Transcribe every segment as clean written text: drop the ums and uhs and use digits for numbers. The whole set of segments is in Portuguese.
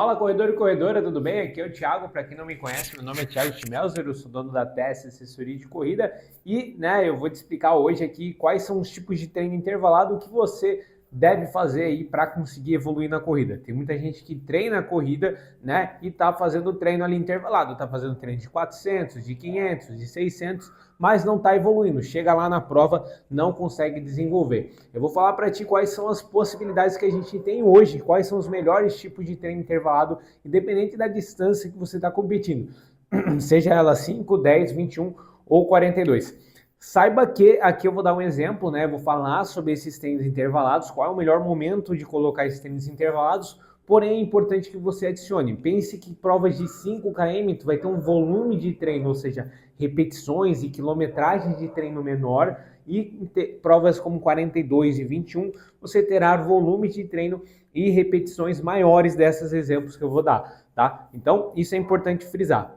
Fala, corredor e corredora, tudo bem? Aqui é o Thiago. Para quem não me conhece, meu nome é Thiago Schmelzer, eu sou dono da TS Assessoria de Corrida e, eu vou te explicar hoje aqui quais são os tipos de treino intervalado que você deve fazer aí para conseguir evoluir na corrida. Tem muita gente que treina a corrida, e tá fazendo treino ali intervalado, tá fazendo treino de 400, de 500, de 600, mas não tá evoluindo. Chega lá na prova, não consegue desenvolver. Eu vou falar para ti quais são as possibilidades que a gente tem hoje, quais são os melhores tipos de treino intervalado, independente da distância que você está competindo, seja ela 5, 10, 21 ou 42. Saiba que aqui eu vou dar um exemplo, vou falar sobre esses treinos intervalados, qual é o melhor momento de colocar esses treinos intervalados, porém é importante que você adicione. Pense que provas de 5 km tu vai ter um volume de treino, ou seja, repetições e quilometragem de treino menor, e provas como 42 e 21 você terá volume de treino e repetições maiores desses exemplos que eu vou dar, tá? Então isso é importante frisar.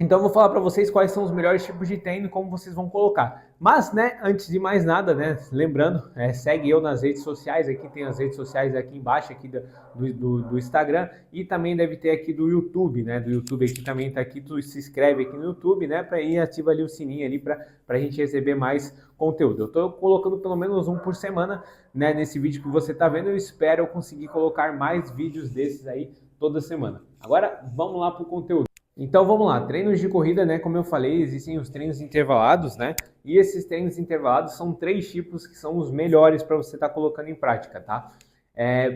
Então eu vou falar para vocês quais são os melhores tipos de treino e como vocês vão colocar. Mas, antes de mais nada, lembrando, segue eu nas redes sociais, aqui tem as redes sociais aqui embaixo aqui do Instagram e também deve ter aqui do YouTube, do YouTube aqui também está aqui, tu se inscreve aqui no YouTube, para ir ativa ali o sininho ali para a gente receber mais conteúdo. Eu estou colocando pelo menos um por semana, nesse vídeo que você está vendo, eu espero eu conseguir colocar mais vídeos desses aí toda semana. Agora, vamos lá para o conteúdo. Então vamos lá, treinos de corrida, como eu falei, existem os treinos intervalados, e esses treinos intervalados são 3 tipos que são os melhores para você estar colocando em prática, tá?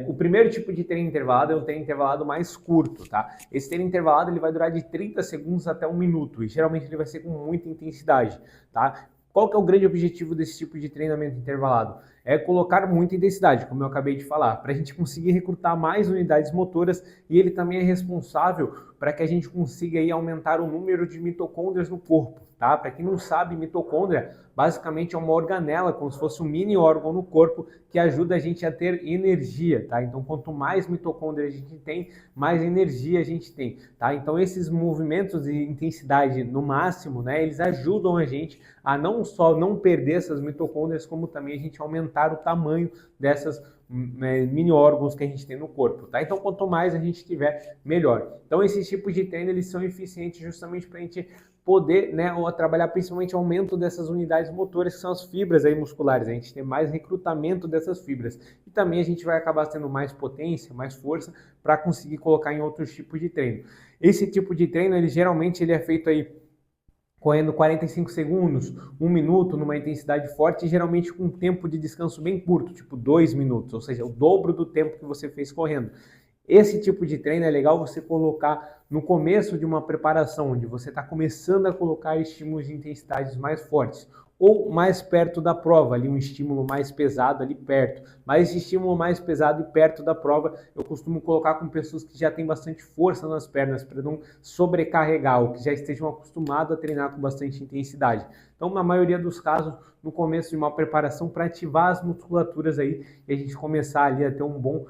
O primeiro tipo de treino intervalado é um treino intervalado mais curto, tá? Esse treino intervalado ele vai durar de 30 segundos até 1 minuto e geralmente ele vai ser com muita intensidade, tá? Qual que é o grande objetivo desse tipo de treinamento intervalado? É colocar muita intensidade, como eu acabei de falar, para a gente conseguir recrutar mais unidades motoras e ele também é responsável para que a gente consiga aí aumentar o número de mitocôndrias no corpo, tá? Para quem não sabe, mitocôndria basicamente é uma organela, como se fosse um mini órgão no corpo que ajuda a gente a ter energia, tá? Então, quanto mais mitocôndria a gente tem, mais energia a gente tem, tá? Então, esses movimentos de intensidade no máximo, eles ajudam a gente a não só não perder essas mitocôndrias, como também a gente aumentar o tamanho dessas mini órgãos que a gente tem no corpo, tá? Então, quanto mais a gente tiver, melhor. Então, esses tipos de treino, eles são eficientes justamente para a gente poder, ou trabalhar principalmente o aumento dessas unidades motoras, que são as fibras aí musculares, a gente tem mais recrutamento dessas fibras. E também a gente vai acabar tendo mais potência, mais força para conseguir colocar em outros tipos de treino. Esse tipo de treino, ele é feito aí correndo 45 segundos, 1 minuto, numa intensidade forte e geralmente com um tempo de descanso bem curto, tipo 2 minutos, ou seja, o dobro do tempo que você fez correndo. Esse tipo de treino é legal você colocar no começo de uma preparação, onde você está começando a colocar estímulos de intensidades mais fortes, ou mais perto da prova, ali um estímulo mais pesado ali perto. Mas esse estímulo mais pesado e perto da prova, eu costumo colocar com pessoas que já têm bastante força nas pernas, para não sobrecarregar, ou que já estejam acostumados a treinar com bastante intensidade. Então, na maioria dos casos, no começo de uma preparação, para ativar as musculaturas aí, e a gente começar ali a ter um bom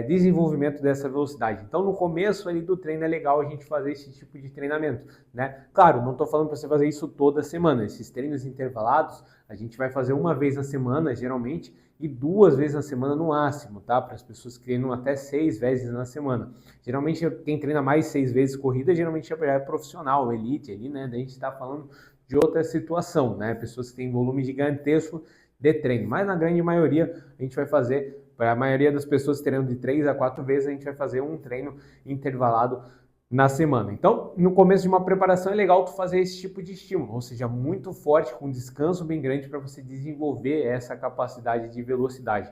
desenvolvimento dessa velocidade. Então, no começo ali do treino é legal a gente fazer esse tipo de treinamento, Claro, não estou falando para você fazer isso toda semana. Esses treinos intervalados a gente vai fazer uma vez na semana, geralmente, e 2 vezes na semana no máximo, tá? Para as pessoas que treinam até 6 vezes na semana. Geralmente, quem treina mais 6 vezes corrida, geralmente já é profissional, elite ali, Daí a gente está falando de outra situação, Pessoas que têm volume gigantesco de treino. Mas na grande maioria, a gente vai fazer. Para a maioria das pessoas treinando de 3 a 4 vezes, a gente vai fazer um treino intervalado na semana. Então, no começo de uma preparação é legal tu fazer esse tipo de estímulo, ou seja, muito forte, com descanso bem grande para você desenvolver essa capacidade de velocidade.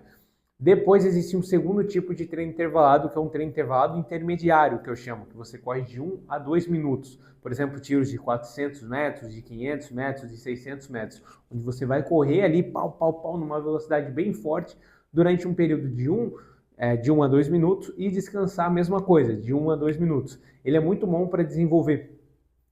Depois existe um segundo tipo de treino intervalado, que é um treino intervalado intermediário, que eu chamo, que você corre de 1 a 2 minutos. Por exemplo, tiros de 400 metros, de 500 metros, de 600 metros, onde você vai correr ali, pau, pau, pau, numa velocidade bem forte, durante um período de 1 a 2 minutos e descansar a mesma coisa, de 1 a 2 minutos. Ele é muito bom para desenvolver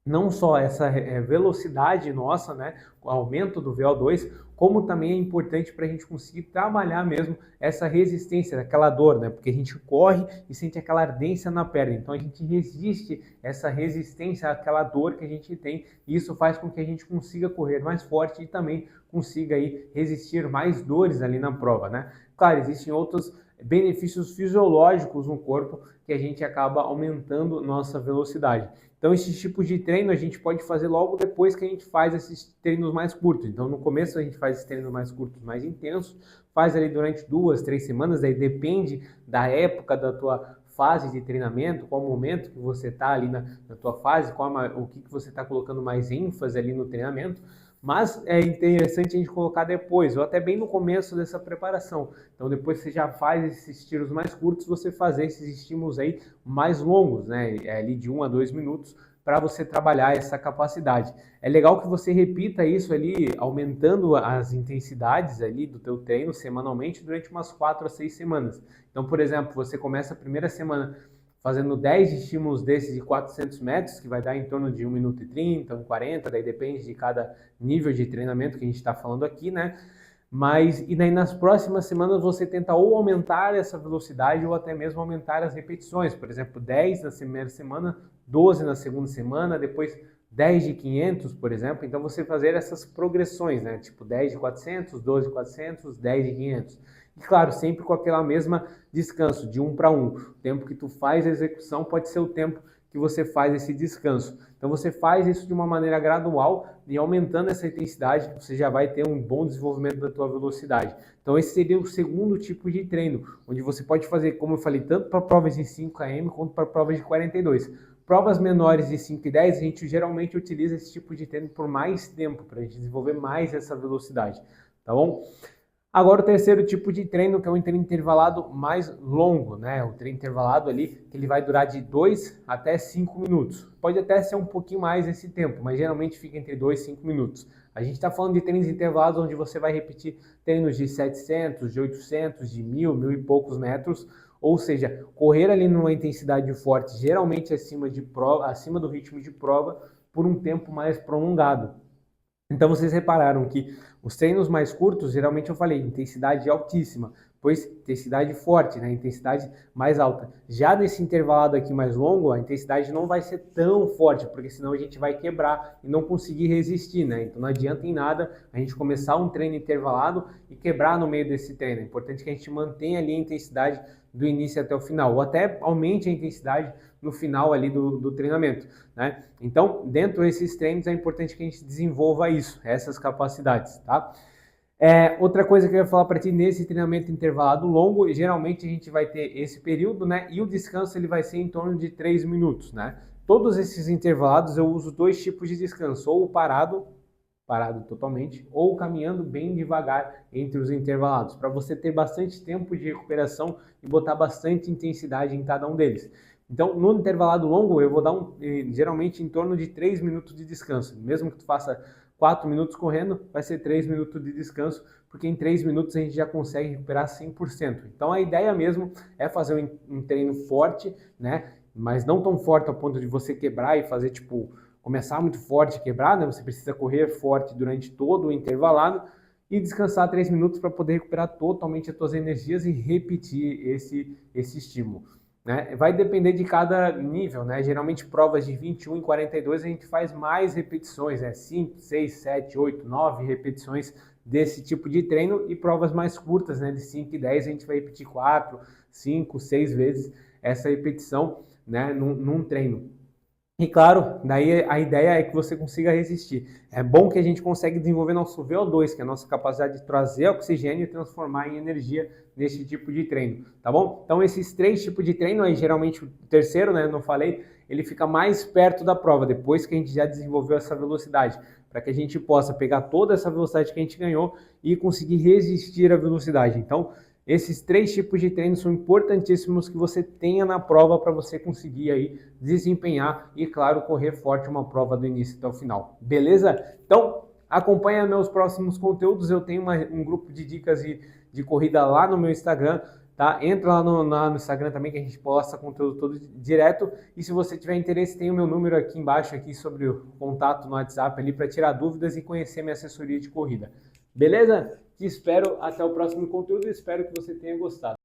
não só essa velocidade nossa, o aumento do VO2, como também é importante para a gente conseguir trabalhar mesmo essa resistência, aquela dor, porque a gente corre e sente aquela ardência na perna, então a gente resiste essa resistência àquela dor que a gente tem, e isso faz com que a gente consiga correr mais forte e também consiga aí resistir mais dores ali na prova, Claro, existem outros benefícios fisiológicos no corpo que a gente acaba aumentando nossa velocidade. Então, esses tipos de treino a gente pode fazer logo depois que a gente faz esses treinos mais curtos. Então, no começo a gente faz esses treinos mais curtos, mais intensos, faz ali durante 2, 3 semanas, aí depende da época da tua fase de treinamento, qual momento que você está ali na tua fase, o que você está colocando mais ênfase ali no treinamento. Mas é interessante a gente colocar depois, ou até bem no começo dessa preparação. Então, depois que você já faz esses tiros mais curtos, você fazer esses estímulos aí mais longos, né? Ali de 1 a 2 minutos, para você trabalhar essa capacidade. É legal que você repita isso ali, aumentando as intensidades ali do teu treino semanalmente durante umas 4 a 6 semanas. Então, por exemplo, você começa a primeira semana fazendo 10 estímulos desses de 400 metros, que vai dar em torno de 1 minuto e 30, 1,40, daí depende de cada nível de treinamento que a gente está falando aqui, né? E daí nas próximas semanas você tenta ou aumentar essa velocidade ou até mesmo aumentar as repetições. Por exemplo, 10 na primeira semana, 12 na segunda semana, depois 10 de 500, por exemplo. Então você fazer essas progressões, né? Tipo 10 de 400, 12 de 400, 10 de 500. E claro, sempre com aquela mesma descanso, de 1 para 1. O tempo que tu faz a execução pode ser o tempo que você faz esse descanso. Então você faz isso de uma maneira gradual e aumentando essa intensidade, você já vai ter um bom desenvolvimento da tua velocidade. Então esse seria o segundo tipo de treino, onde você pode fazer, como eu falei, tanto para provas de 5 km quanto para provas de 42. Provas menores de 5 e 10, a gente geralmente utiliza esse tipo de treino por mais tempo, para a gente desenvolver mais essa velocidade, tá bom? Agora o terceiro tipo de treino, que é um treino intervalado mais longo, né? O treino intervalado ali, que ele vai durar de 2 até 5 minutos. Pode até ser um pouquinho mais esse tempo, mas geralmente fica entre 2 e 5 minutos. A gente está falando de treinos intervalados onde você vai repetir treinos de 700, de 800, de 1.000, 1.000 e poucos metros, ou seja, correr ali numa intensidade forte, geralmente acima do ritmo de prova, por um tempo mais prolongado. Então vocês repararam que os treinos mais curtos, geralmente eu falei, intensidade altíssima, pois intensidade forte, né? Intensidade mais alta. Já nesse intervalado aqui mais longo, a intensidade não vai ser tão forte, porque senão a gente vai quebrar e não conseguir resistir, né? Então não adianta em nada a gente começar um treino intervalado e quebrar no meio desse treino. É importante que a gente mantenha ali a intensidade do início até o final, ou até aumente a intensidade no final ali do treinamento, né? Então, dentro desses treinos é importante que a gente desenvolva isso, essas capacidades, tá? Outra coisa que eu ia falar para ti, nesse treinamento intervalado longo, geralmente a gente vai ter esse período, né? E o descanso ele vai ser em torno de 3 minutos, né? Todos esses intervalados eu uso 2 tipos de descanso, ou parado totalmente, ou caminhando bem devagar entre os intervalados, para você ter bastante tempo de recuperação e botar bastante intensidade em cada um deles. Então, no intervalado longo, eu vou dar geralmente em torno de 3 minutos de descanso. Mesmo que tu faça 4 minutos correndo, vai ser 3 minutos de descanso, porque em 3 minutos a gente já consegue recuperar 100%. Então, a ideia mesmo é fazer um treino forte, né? Mas não tão forte ao ponto de você quebrar e fazer, começar muito forte e quebrar, né? Você precisa correr forte durante todo o intervalado e descansar 3 minutos para poder recuperar totalmente as tuas energias e repetir esse estímulo, né? Vai depender de cada nível, né? Geralmente provas de 21 e 42 a gente faz mais repetições, né? 5, 6, 7, 8, 9 repetições desse tipo de treino e provas mais curtas, né? De 5 e 10 a gente vai repetir 4, 5, 6 vezes essa repetição, né? Num treino. E claro, daí a ideia é que você consiga resistir. É bom que a gente consegue desenvolver nosso VO2, que é a nossa capacidade de trazer oxigênio e transformar em energia nesse tipo de treino, tá bom? Então esses 3 tipos de treino, aí geralmente o terceiro, né, não falei, ele fica mais perto da prova, depois que a gente já desenvolveu essa velocidade, para que a gente possa pegar toda essa velocidade que a gente ganhou e conseguir resistir à velocidade. Então, esses 3 tipos de treinos são importantíssimos que você tenha na prova para você conseguir aí desempenhar e, claro, correr forte uma prova do início até o final. Beleza? Então, acompanha meus próximos conteúdos. Eu tenho um grupo de dicas de corrida lá no meu Instagram, tá? Entra lá no Instagram também que a gente posta conteúdo todo direto. E se você tiver interesse, tem o meu número aqui embaixo aqui sobre o contato no WhatsApp ali para tirar dúvidas e conhecer minha assessoria de corrida. Beleza? Te espero até o próximo conteúdo e espero que você tenha gostado.